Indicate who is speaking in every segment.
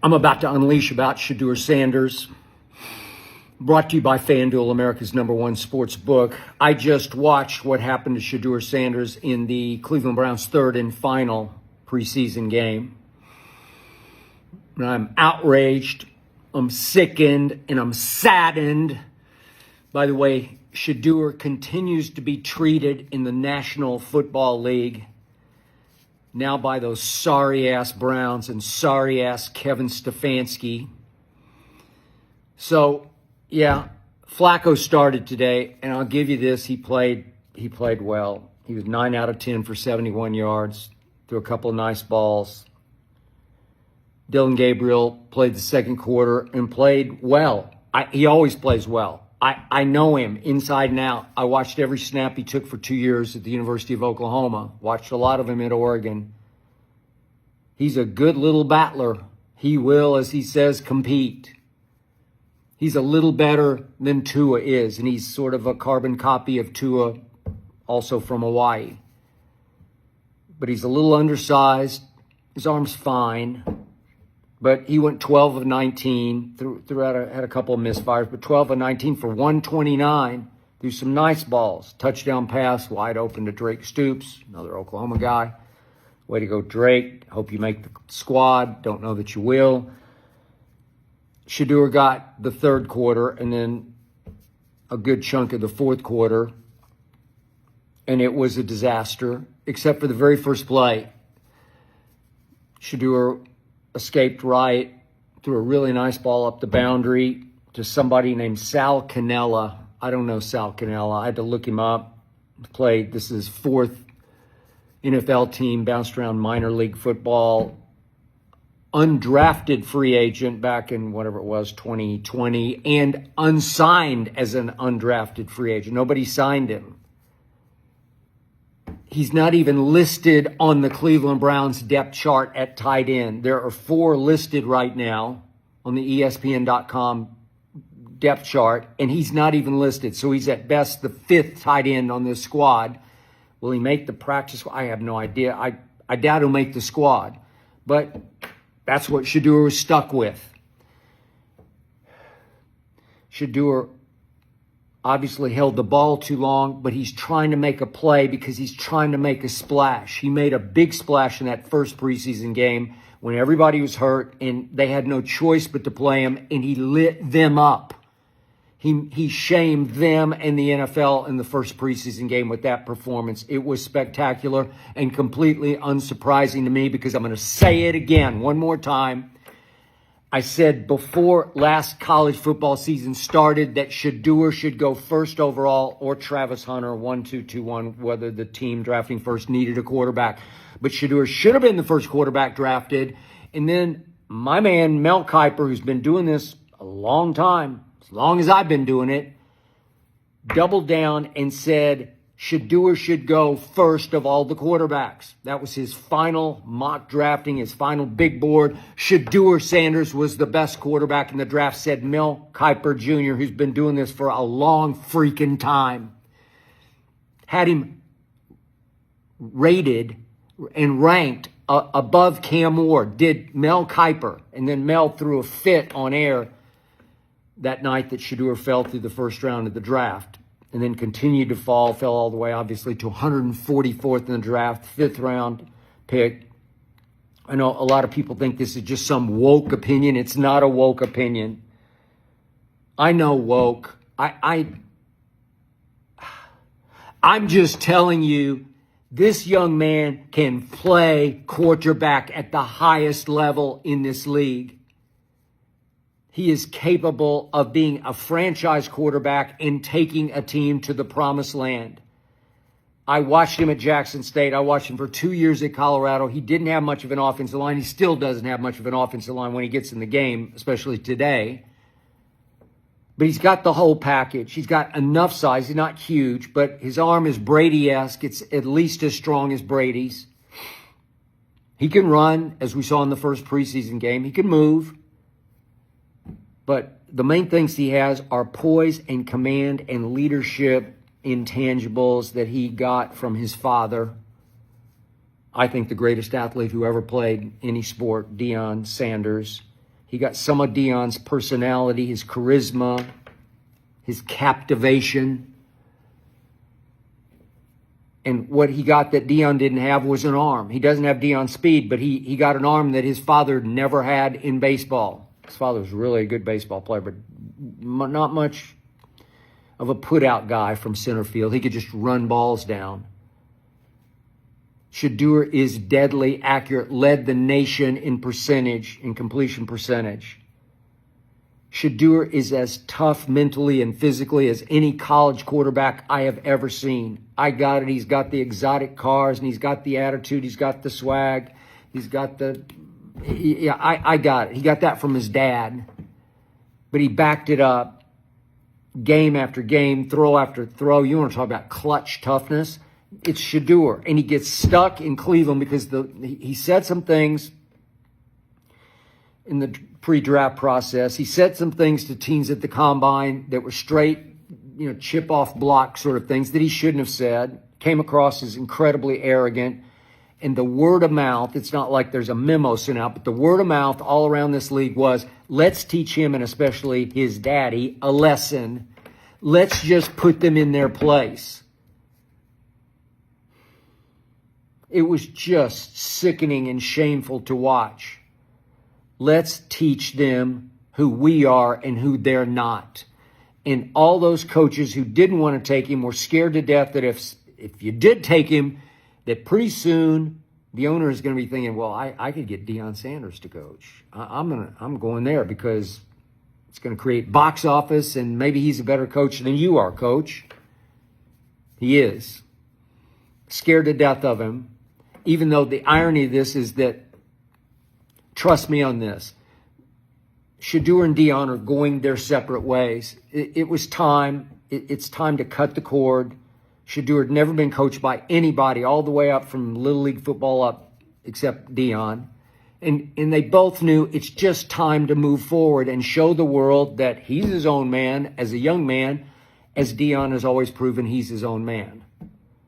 Speaker 1: I'm about to unleash about Shedeur Sanders, brought to you by FanDuel, America's #1 sports book. I just watched what happened to Shedeur Sanders in the Cleveland Browns' third and final preseason game. And I'm outraged, I'm sickened, and I'm saddened by the way Shedeur continues to be treated in the National Football League, now by those sorry-ass Browns and sorry-ass Kevin Stefanski. So, yeah, Flacco started today, and I'll give you this, he played well. He was 9 out of 10 for 71 yards, threw a couple of nice balls. Dylan Gabriel played the second quarter and played well. He always plays well. I know him inside and out. I watched every snap he took for 2 years at the University of Oklahoma. Watched a lot of him at Oregon. He's a good little battler. He will, as he says, compete. He's a little better than Tua is, and he's sort of a carbon copy of Tua, also from Hawaii. But he's a little undersized. His arm's fine. But he went 12 of 19, had a couple of misfires, but 12 of 19 for 129. Threw some nice balls. Touchdown pass, wide open to Drake Stoops, another Oklahoma guy. Way to go, Drake. Hope you make the squad. Don't know that you will. Shedeur got the third quarter and then a good chunk of the fourth quarter. And it was a disaster, except for the very first play. Shedeur escaped right, threw a really nice ball up the boundary to somebody named Sal Cannella. I don't know Sal Cannella. I had to look him up. Played, this is his fourth NFL team, bounced around minor league football. Undrafted free agent back in whatever it was, 2020, and unsigned as an undrafted free agent. Nobody signed him. He's not even listed on the Cleveland Browns depth chart at tight end. There are 4 listed right now on the ESPN.com depth chart, and he's not even listed. So he's at best the 5th tight end on this squad. Will he make the practice? I have no idea. I doubt he'll make the squad. But that's what Shedeur was stuck with. Shedeur obviously held the ball too long, but he's trying to make a play because he's trying to make a splash. He made a big splash in that first preseason game when everybody was hurt and they had no choice but to play him, and he lit them up. He shamed them and the NFL in the first preseason game with that performance. It was spectacular and completely unsurprising to me because I'm going to say it again one more time. I said before last college football season started that Shedeur should go first overall or Travis Hunter, 1-2-2-1, whether the team drafting first needed a quarterback. But Shedeur should have been the first quarterback drafted. And then my man, Mel Kiper, who's been doing this a long time, as long as I've been doing it, doubled down and said Shedeur should go first of all the quarterbacks. That was his final mock drafting, his final big board. Shedeur Sanders was the best quarterback in the draft, said Mel Kiper Jr., who's been doing this for a long freaking time. Had him rated and ranked above Cam Ward, did Mel Kiper. And then Mel threw a fit on air that night that Shedeur fell through the first round of the draft. And then continued to fall, fell all the way, obviously, to 144th in the draft, 5th round pick. I know a lot of people think this is just some woke opinion. It's not a woke opinion. I know woke. I'm just telling you, this young man can play quarterback at the highest level in this league. He is capable of being a franchise quarterback and taking a team to the promised land. I watched him at Jackson State. I watched him for 2 years at Colorado. He didn't have much of an offensive line. He still doesn't have much of an offensive line when he gets in the game, especially today. But he's got the whole package. He's got enough size. He's not huge, but his arm is Brady-esque. It's at least as strong as Brady's. He can run, as we saw in the first preseason game. He can move. But the main things he has are poise and command and leadership intangibles that he got from his father. I think the greatest athlete who ever played any sport, Deion Sanders. He got some of Deion's personality, his charisma, his captivation. And what he got that Deion didn't have was an arm. He doesn't have Deion's speed, but he got an arm that his father never had in baseball. His father was really a good baseball player, but not much of a put-out guy from center field. He could just run balls down. Shedeur is deadly accurate, led the nation in percentage, in completion percentage. Shedeur is as tough mentally and physically as any college quarterback I have ever seen. I got it. He's got the exotic cars, and he's got the attitude. He's got the swag. He's got the... Yeah, I got it. He got that from his dad. But he backed it up game after game, throw after throw. You want to talk about clutch toughness? It's Shedeur, and he gets stuck in Cleveland because he said some things in the pre-draft process. He said some things to teams at the combine that were straight, chip off block sort of things that he shouldn't have said. Came across as incredibly arrogant. And the word of mouth, it's not like there's a memo sent out, but the word of mouth all around this league was, let's teach him, and especially his daddy, a lesson. Let's just put them in their place. It was just sickening and shameful to watch. Let's teach them who we are and who they're not. And all those coaches who didn't want to take him were scared to death that if you did take him, that pretty soon the owner is going to be thinking, well, I could get Shedeur Sanders to coach. I'm going there because it's going to create box office, and maybe he's a better coach than you are, coach. He is. Scared to death of him. Even though the irony of this is that, trust me on this, Shedeur and Deion are going their separate ways. It was time. It's time to cut the cord. Shedeur had never been coached by anybody all the way up from Little League football up except Deion. And they both knew it's just time to move forward and show the world that he's his own man as a young man, as Deion has always proven he's his own man.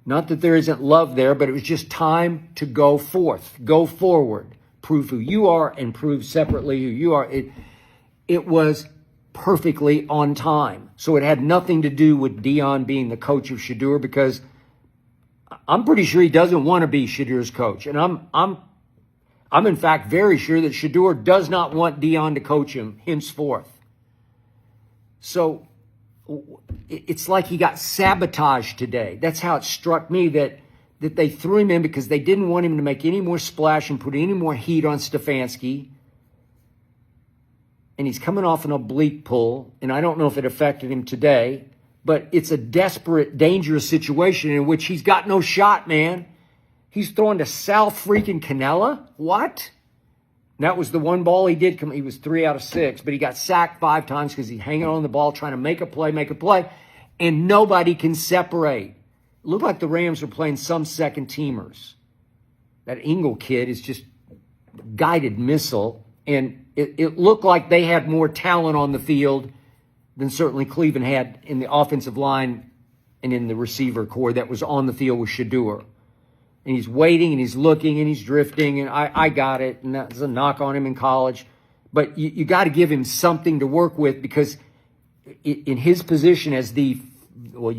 Speaker 1: Not that there isn't love there, but it was just time to go forth, go forward, prove who you are and prove separately who you are. It was perfectly on time. So it had nothing to do with Deion being the coach of Shedeur, because I'm pretty sure he doesn't want to be Shedeur's coach. And I'm in fact very sure that Shedeur does not want Deion to coach him henceforth. So it's like he got sabotaged today. That's how it struck me, that they threw him in because they didn't want him to make any more splash and put any more heat on Stefanski. And he's coming off an oblique pull, and I don't know if it affected him today, but it's a desperate, dangerous situation in which he's got no shot, man. He's throwing to Sal freaking Cannella? What? And that was the one ball he did. He was 3 out of 6, but he got sacked 5 times because he's hanging on the ball, trying to make a play, and nobody can separate. It looked like the Rams were playing some second teamers. That Engel kid is just a guided missile, and it looked like they had more talent on the field than certainly Cleveland had in the offensive line and in the receiver core that was on the field with Shedeur. And he's waiting, and he's looking, and he's drifting, and I got it, and that's a knock on him in college. But you got to give him something to work with, because in his position as you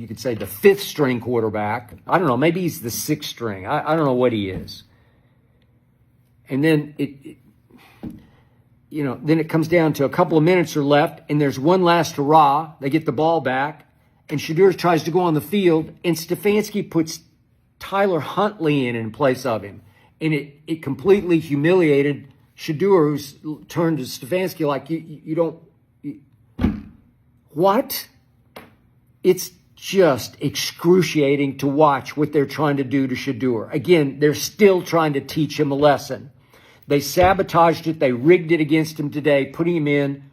Speaker 1: could say the 5th string quarterback, I don't know, maybe he's the 6th string. I don't know what he is. And then then it comes down to a couple of minutes are left, and there's one last hurrah. They get the ball back, and Shedeur tries to go on the field, and Stefanski puts Tyler Huntley in place of him. And it completely humiliated Shedeur, who's turned to Stefanski like, you don't... What? It's just excruciating to watch what they're trying to do to Shedeur. Again, they're still trying to teach him a lesson. They sabotaged it. They rigged it against him today, putting him in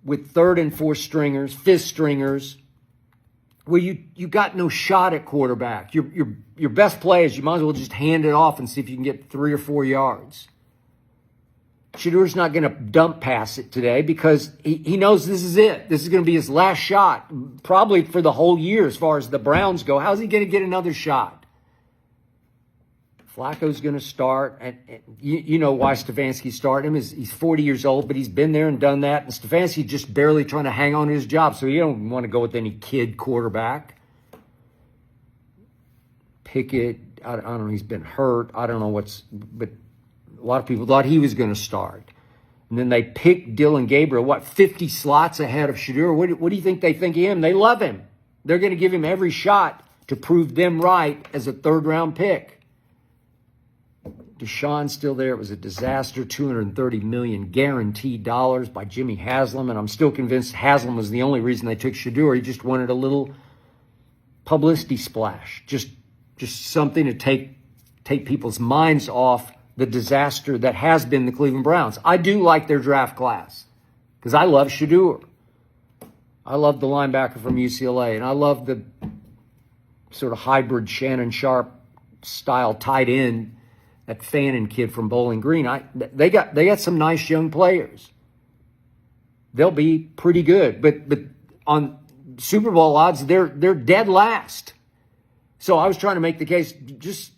Speaker 1: with 3rd and 4th stringers, 5th stringers. Well, you got no shot at quarterback. Your best play is you might as well just hand it off and see if you can get 3 or 4 yards. Shedeur's not going to dump pass it today because he knows this is it. This is going to be his last shot, probably for the whole year as far as the Browns go. How's he going to get another shot? Flacco's going to start. And you know why Stefanski started him. He's 40 years old, but he's been there and done that. And Stefanski just barely trying to hang on to his job, so you don't want to go with any kid quarterback. Pickett, I don't know, he's been hurt. I don't know but a lot of people thought he was going to start. And then they picked Dylan Gabriel, 50 slots ahead of Shedeur. What do you think they think of him? They love him. They're going to give him every shot to prove them right as a third-round pick. Deshaun's still there. It was a disaster. $230 million guaranteed dollars by Jimmy Haslam, and I'm still convinced Haslam was the only reason they took Shedeur. He just wanted a little publicity splash, just something to take people's minds off the disaster that has been the Cleveland Browns. I do like their draft class because I love Shedeur. I love the linebacker from UCLA, and I love the sort of hybrid Shannon Sharp style tight end, that Fannin kid from Bowling Green. They got some nice young players. They'll be pretty good, but on Super Bowl odds, they're dead last. So I was trying to make the case, just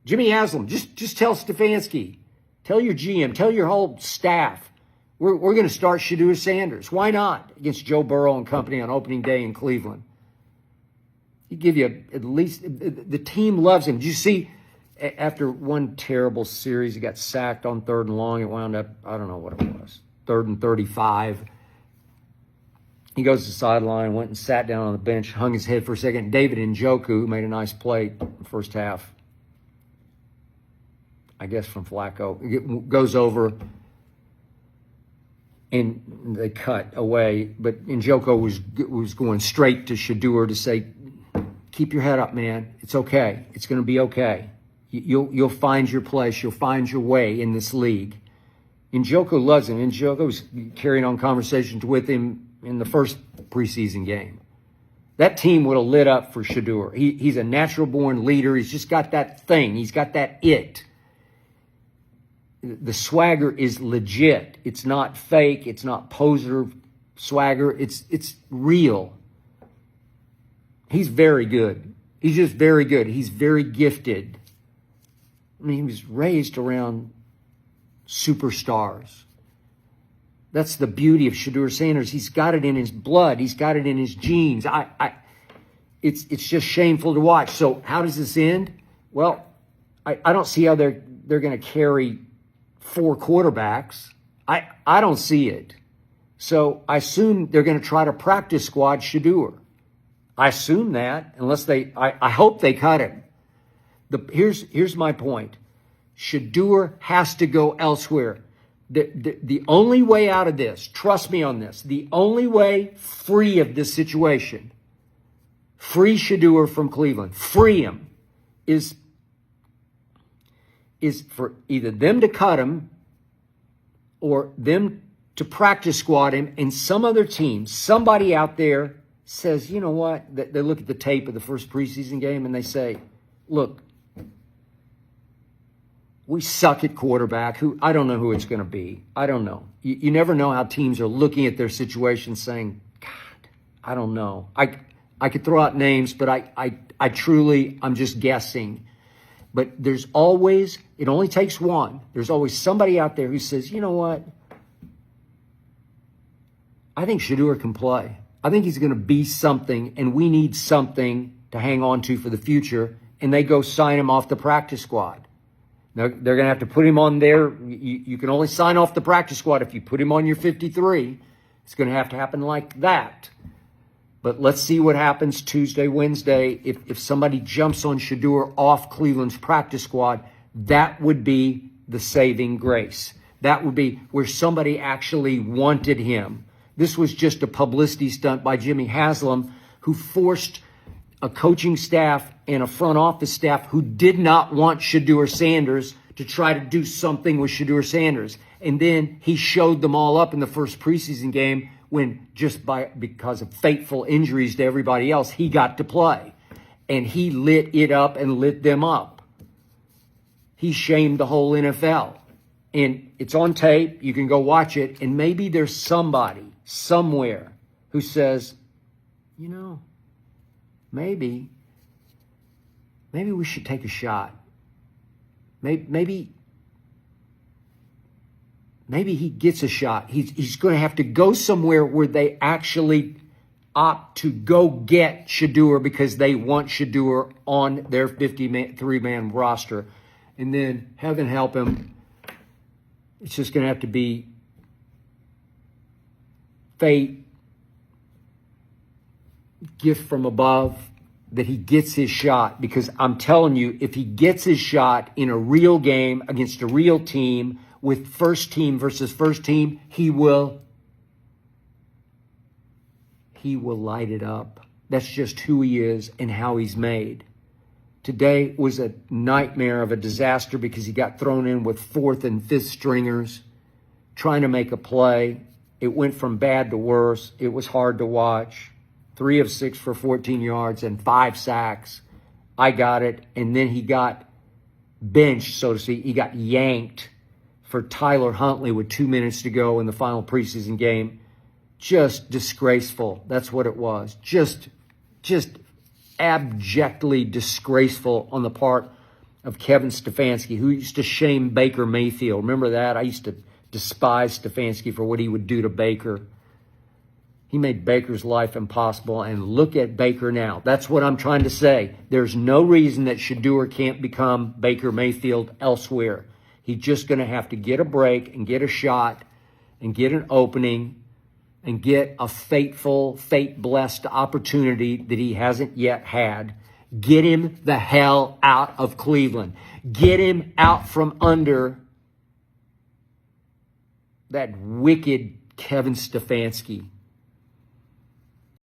Speaker 1: Jimmy Haslam, just tell Stefanski, tell your GM, tell your whole staff, we're going to start Shedeur Sanders. Why not against Joe Burrow and company on opening day in Cleveland? He'd give you at least, the team loves him. Did you see, after one terrible series, he got sacked on 3rd and long. It wound up, I don't know what it was, 3rd and 35. He goes to the sideline, went and sat down on the bench, hung his head for a second. David Njoku, who made a nice play in the first half, I guess from Flacco, goes over and they cut away. But Njoku was going straight to Shedeur to say, keep your head up, man. It's okay. It's going to be okay. You'll find your place. You'll find your way in this league. Njoku loves him. Njoku was carrying on conversations with him in the first preseason game. That team would have lit up for Shedeur. He's a natural-born leader. He's just got that thing. He's got that it. The swagger is legit. It's not fake. It's not poser swagger. It's real. He's very good. He's just very good. He's very gifted. I mean, he was raised around superstars. That's the beauty of Shedeur Sanders. He's got it in his blood. He's got it in his genes. It's just shameful to watch. So how does this end? Well, I don't see how they're going to carry 4 quarterbacks. I don't see it. So I assume they're going to try to practice squad Shedeur. I assume that, unless I hope they cut him. Here's my point. Shedeur has to go elsewhere. The only way out of this, trust me on this, the only way free of this situation, free Shedeur from Cleveland, free him, is for either them to cut him or them to practice squad him, and some other team, somebody out there says, you know what, they look at the tape of the first preseason game and they say, look, we suck at quarterback. I don't know who it's going to be. I don't know. You never know how teams are looking at their situation saying, God, I don't know. I could throw out names, but I truly, I'm just guessing. But there's always, it only takes one. There's always somebody out there who says, you know what? I think Shedeur can play. I think he's going to be something, and we need something to hang on to for the future. And they go sign him off the practice squad. Now, they're going to have to put him on there. You can only sign off the practice squad if you put him on your 53. It's going to have to happen like that. But let's see what happens Tuesday, Wednesday. If somebody jumps on Shedeur off Cleveland's practice squad, that would be the saving grace. That would be where somebody actually wanted him. This was just a publicity stunt by Jimmy Haslam, who forced a coaching staff and a front office staff who did not want Shedeur Sanders to try to do something with Shedeur Sanders. And then he showed them all up in the first preseason game when because of fateful injuries to everybody else, he got to play. And he lit it up and lit them up. He shamed the whole NFL. And it's on tape. You can go watch it. And maybe there's somebody somewhere who says, you know, maybe we should take a shot. maybe he gets a shot. He's going to have to go somewhere where they actually opt to go get Shedeur because they want Shedeur on their 53-man roster. And then heaven help him, it's just going to have to be fate, gift from above, that he gets his shot. Because I'm telling you, if he gets his shot in a real game against a real team with first team versus first team, he will light it up. That's just who he is and how he's made. Today was a nightmare of a disaster because he got thrown in with fourth and fifth stringers trying to make a play. It went from bad to worse. It was hard to watch. 3 of 6 for 14 yards and 5 sacks. I got it. And then he got benched, so to speak. He got yanked for Tyler Huntley with 2 minutes to go in the final preseason game. Just disgraceful. That's what it was. Just abjectly disgraceful on the part of Kevin Stefanski, who used to shame Baker Mayfield. Remember that? I used to despise Stefanski for what he would do to Baker. He made Baker's life impossible, and look at Baker now. That's what I'm trying to say. There's no reason that Shedeur can't become Baker Mayfield elsewhere. He's just going to have to get a break and get a shot and get an opening and get a fate-blessed opportunity that he hasn't yet had. Get him the hell out of Cleveland. Get him out from under that wicked Kevin Stefanski.